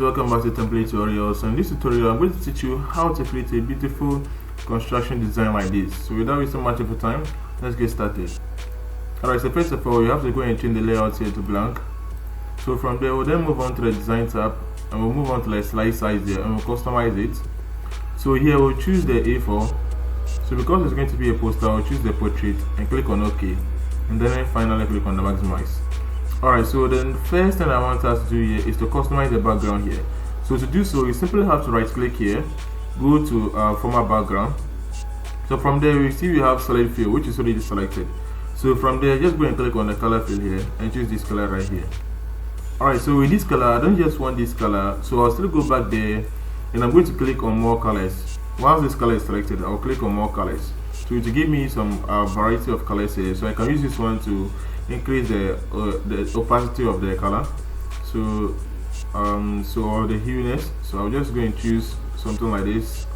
welcome back to template tutorials. In this tutorial I'm going to teach you how to create a beautiful construction design like this. So without wasting much of your time, let's get started. Alright, so first of all you have to go and change the layout here to blank. So from there we'll then move on to the design tab and we'll move on to the slide size there and we'll customize it. So here we'll choose the A4. So because it's going to be a poster, I'll choose the portrait and click on OK, and then finally click on the maximize. Alright, so the first thing I want us to do here is to customize the background here. So to do so, you simply have to right click here, go to format background. So from there you see we have solid fill, which is already selected. So from there just go and click on the color fill here and choose this color right here. Alright, so with this color I don't just want this color, so I'll still go back there and I'm going to click on more colors. Once this color is selected, I'll click on more colors. So to give me some variety of colors here, so I can use this one to increase the opacity of the color, so or the hueness. So I'll just go and choose something like this.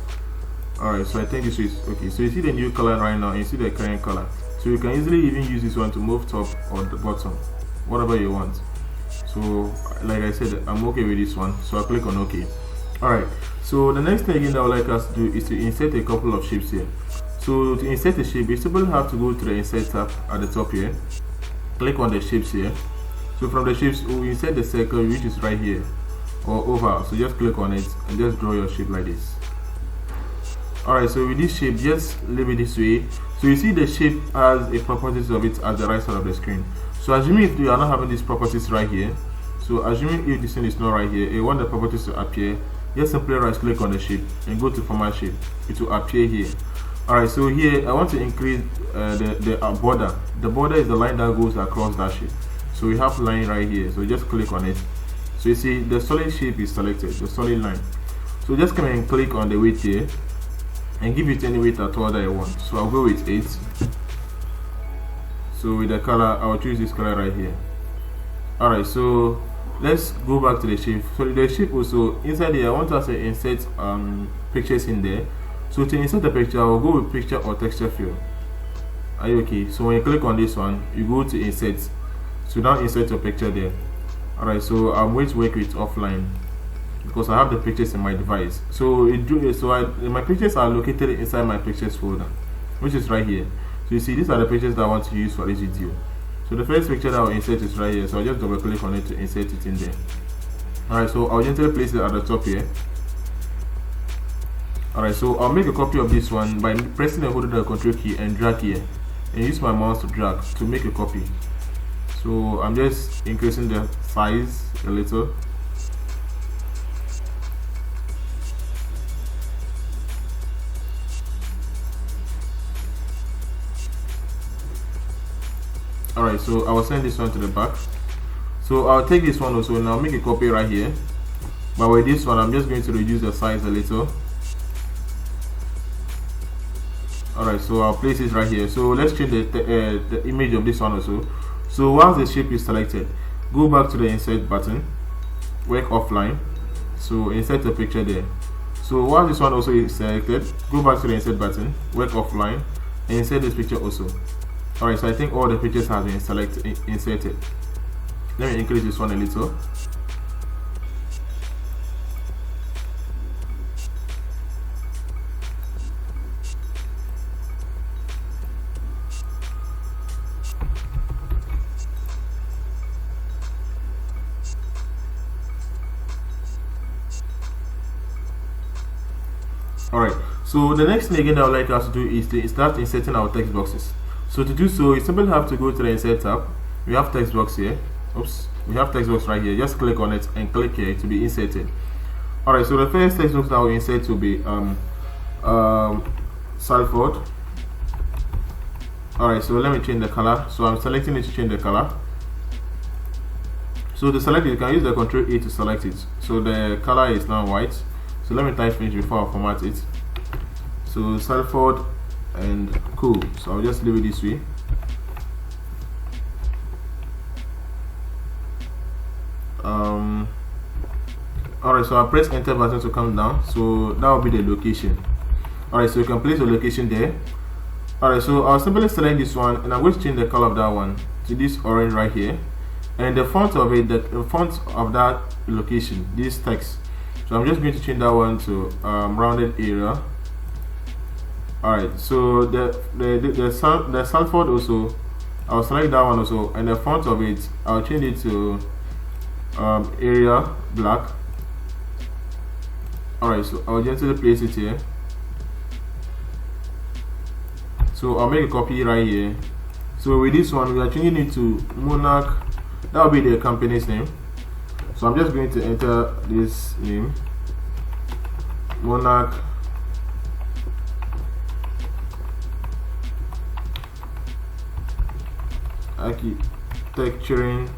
Alright, so I think this is okay. So you see the new color right now and you see the current color, so you can easily even use this one to move top or the bottom, whatever you want. So like I said, I'm okay with this one, so I'll click on OK. Alright, so the next thing again that I would like us to do is to insert a couple of shapes here. So to insert a shape, you simply have to go to the insert tab at the top here, click on the shapes here. So from the shapes we insert the circle, which is right here, or oval. So just click on it and just draw your shape like this. Alright, so with this shape just leave it this way. So you see the shape has a properties of it at the right side of the screen. So assuming if you are not having these properties right here, so assuming if this thing is not right here, you want the properties to appear, just simply right click on the shape and go to format shape. It will appear here. Alright, so here I want to increase the border. The border is the line that goes across that shape. So we have line right here, so just click on it. So you see the solid shape is selected, the solid line. So just come and click on the weight here and give it any weight at all that you want. So I'll go with 8. So with the color, I'll choose this color right here. Alright, so let's go back to the shape. So the shape also, inside here I want us to insert pictures in there. So to insert the picture, I will go with picture or texture fill. Are you okay? So when you click on this one, you go to insert. So now insert your picture there. Alright, so I'm going to work with offline because I have the pictures in my device. So my pictures are located inside my pictures folder, which is right here. So you see these are the pictures that I want to use for this video. So the first picture that I'll insert is right here. So I'll just double click on it to insert it in there. Alright, so I'll gently place it at the top here. Alright, so I'll make a copy of this one by pressing and holding the control key and drag here and use my mouse to drag to make a copy. So I'm just increasing the size a little. Alright, so I will send this one to the back. So I'll take this one also and I'll make a copy right here. But with this one I'm just going to reduce the size a little. Alright, so I'll place it right here. So let's change the image of this one also. So once the shape is selected, go back to the insert button, work offline. So insert the picture there. So once this one also is selected, go back to the insert button, work offline, and insert this picture also. Alright, so I think all the pictures have been inserted. Let me increase this one a little. Alright, so the next thing again I would like us to do is to start inserting our text boxes. So to do so, you simply have to go to the insert tab. We have text box here. Oops, we have text box right here. Just click on it and click here to be inserted. Alright, so the first text box that we insert will be Salford. Alright, so let me change the color. So I'm selecting it to change the color. So to select it, you can use the Ctrl A to select it. So the color is now white. So let me type finish before I format it. So Salford and cool. So I'll just leave it this way. Alright, so I'll press enter button to come down. So that will be the location. Alright, so you can place the location there. Alright, so I'll simply select this one and I'm going to change the color of that one to this orange right here. And the font of it, the font of that location, this text. So I'm just going to change that one to rounded area. Alright, so the Sanford also, I'll select that one also, and the font of it, I'll change it to area black. Alright, so I'll gently place it here. So I'll make a copy right here. So with this one, we are changing it to Monarch. That will be the company's name. So I'm just going to enter this name, Monarch Architectural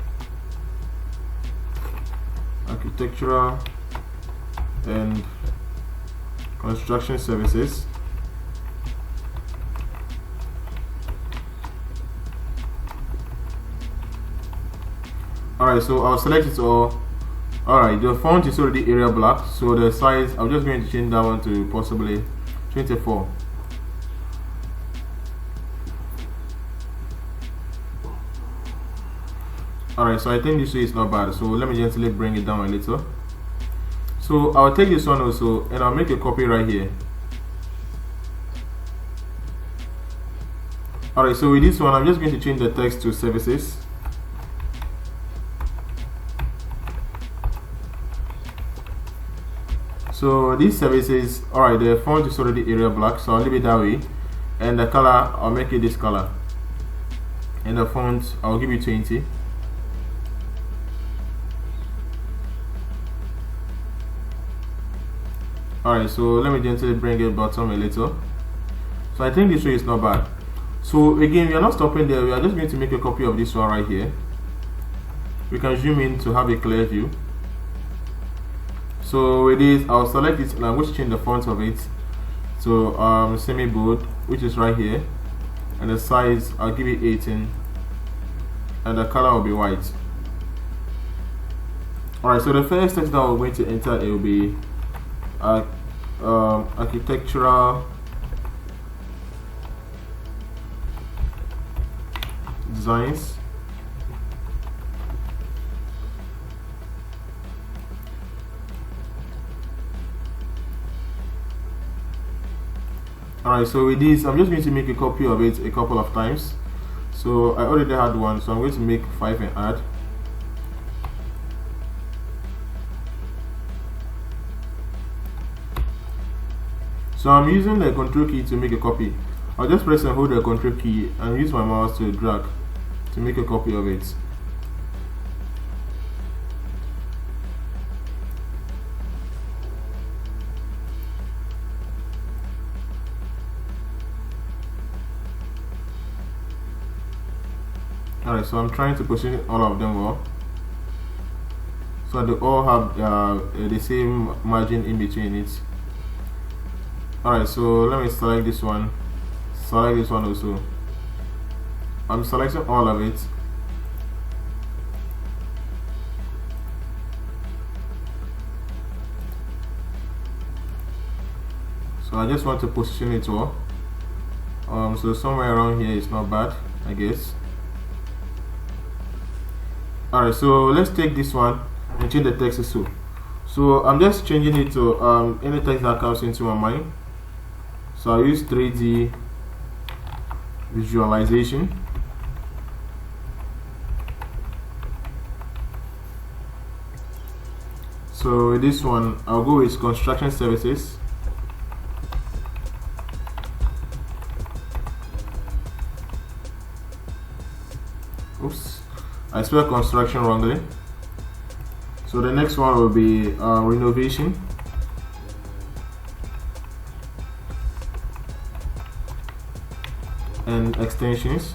and Construction Services. Alright, so I'll select it all. Alright, the font is already area black, so the size, I'm just going to change that one to possibly 24. Alright, so I think this way is not bad, so let me gently bring it down a little. So I'll take this one also and I'll make a copy right here. Alright, so with this one, I'm just going to change the text to services. So these services, alright, the font is already area black, so I'll leave it that way. And the color, I'll make it this color. And the font, I'll give it 20. Alright, so let me gently bring it bottom a little. So I think this way is not bad. So again, we are not stopping there, we are just going to make a copy of this one right here. We can zoom in to have a clear view. So with this, I'll select it and I'm going to change the font of it to semi bold, which is right here, and the size, I'll give it 18, and the color will be white. Alright, so the first text that we're going to enter, it will be architectural designs. Alright, so with this, I'm just going to make a copy of it a couple of times. So I already had one, so I'm going to make 5 and add. So I'm using the control key to make a copy. I'll just press and hold the control key and use my mouse to drag to make a copy of it. Alright, so I'm trying to position all of them well, so they all have the same margin in between it. Alright, so let me select this one also. I'm selecting all of it. So I just want to position it well. So somewhere around here is not bad, I guess. Alright, so let's take this one and change the text to. So I'm just changing it to any text that comes into my mind. So I use 3D visualization. So with this one, I'll go with construction services. Oops, I spelled construction wrongly. So the next one will be renovation. And extensions.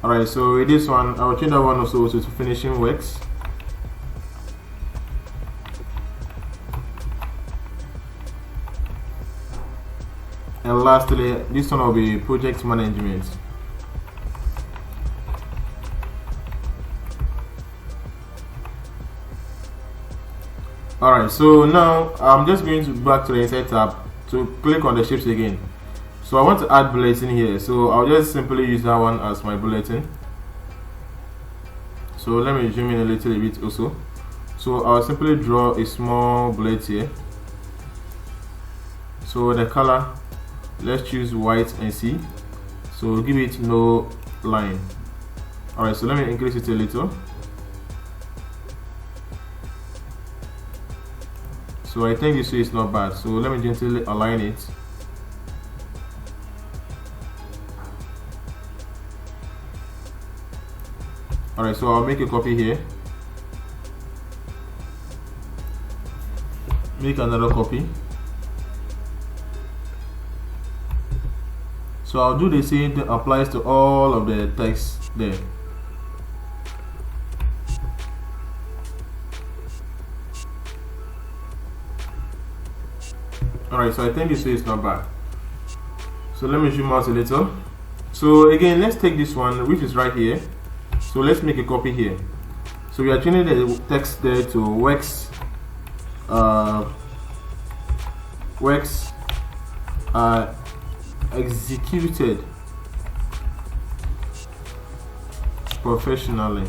Alright, so with this one, I will change that one also to finishing works. And lastly, this one will be project management. Alright, so now I'm just going to back to the Insert tab So click on the shapes again. So I want to add bulletin here, so I'll just simply use that one as my bulletin. So let me zoom in a little bit also. So I'll simply draw a small bullet here. So the color, let's choose white and see. So give it no line. Alright, so let me increase it a little. So I think this way is not bad. So let me gently align it. Alright, so I'll make a copy here. Make another copy. So I'll do the same thing applies to all of the text there. Alright, so I think this way is not bad. So let me zoom out a little. So again, let's take this one, which is right here. So let's make a copy here. So we are changing the text there to works executed professionally.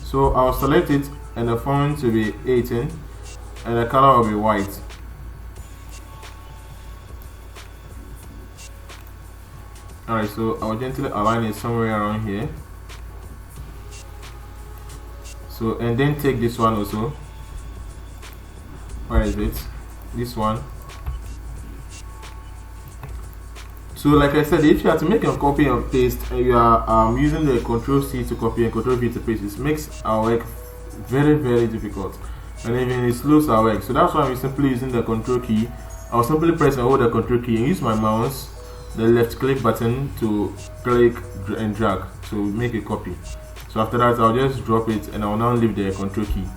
So I'll select it and the font to be 18 and the color will be white. Alright, so I'll gently align it somewhere around here. So and then take this one also. Where is it? This one. So like I said, if you have to make a copy and paste and you are using the Ctrl+C to copy and Ctrl+V to paste, it makes our work very difficult, and even it slows our work. So that's why I'm simply using the Ctrl key. I'll simply press and hold the Ctrl key and use my mouse, the left click button, to click and drag to make a copy. So after that, I'll just drop it and I'll now leave the Ctrl key.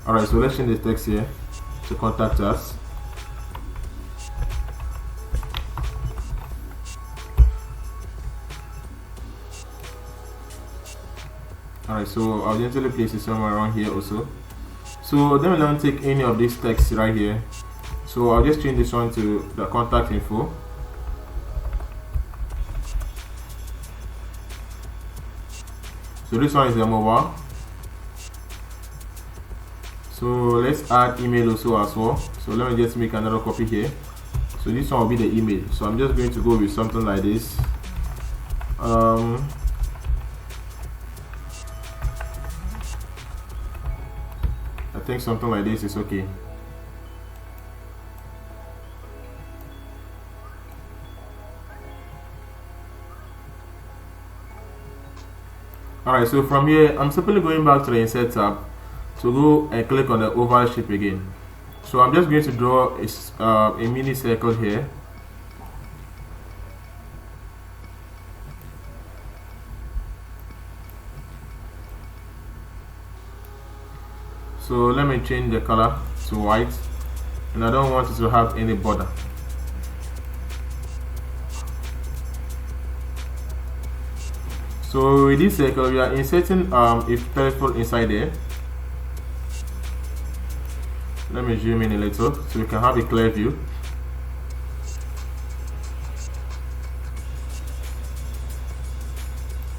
Alright, so let's change the text here to contact us. Alright, so I'll gently place it somewhere around here also. So then we'll now take any of these texts right here. So I'll just change this one to the contact info. So this one is the mobile. So let's add email also as well. So let me just make another copy here. So this one will be the email. So I'm just going to go with something like this. I think something like this is okay. Alright, so from here, I'm simply going back to the Insert tab to go and click on the oval shape again. So I'm just going to draw a mini circle here. So let me change the color to white, and I don't want it to have any border. So with this circle, we are inserting a peripheral inside there. Let me zoom in a little so we can have a clear view.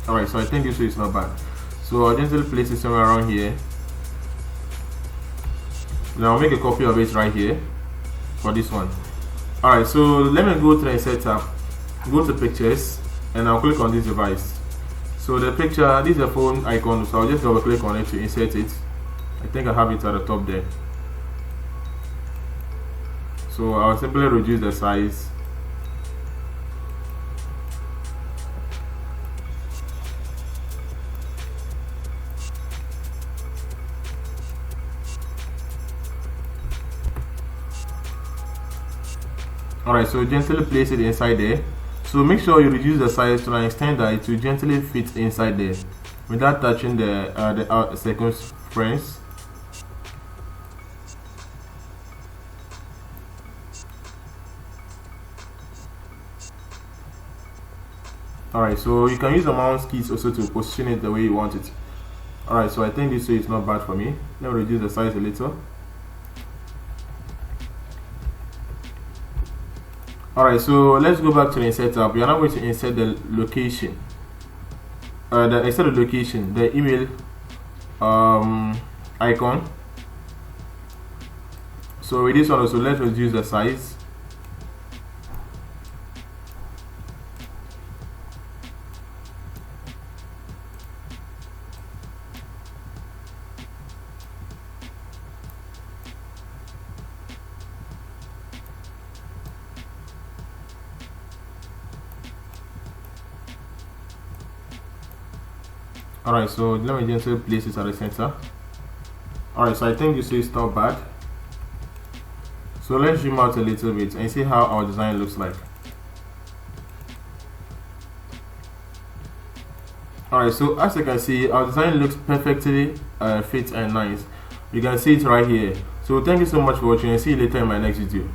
Alright, so I think this way is not bad. So I'll just place it somewhere around here. Now I'll make a copy of it right here for this one. Alright, so let me go to the Insert tab, go to Pictures, and I'll click on this device. So the picture, this is a phone icon, so I'll just double click on it to insert it. I think I have it at the top there. So I'll simply reduce the size. Alright, so gently place it inside there. So make sure you reduce the size to an extent that it will gently fit inside there without touching the circumference. Alright, so you can use the mouse keys also to position it the way you want it. Alright, so I think this way is not bad for me. Let me reduce the size a little. Alright, so let's go back to the insert tab. We are now going to insert the location. Instead of location, the email icon. So with this one also, let's reduce the size. Alright, so let me just place it at the center. Alright, so I think this is not bad. So let's zoom out a little bit and see how our design looks like. Alright, so as you can see, our design looks perfectly fit and nice. You can see it right here. So thank you so much for watching and see you later in my next video.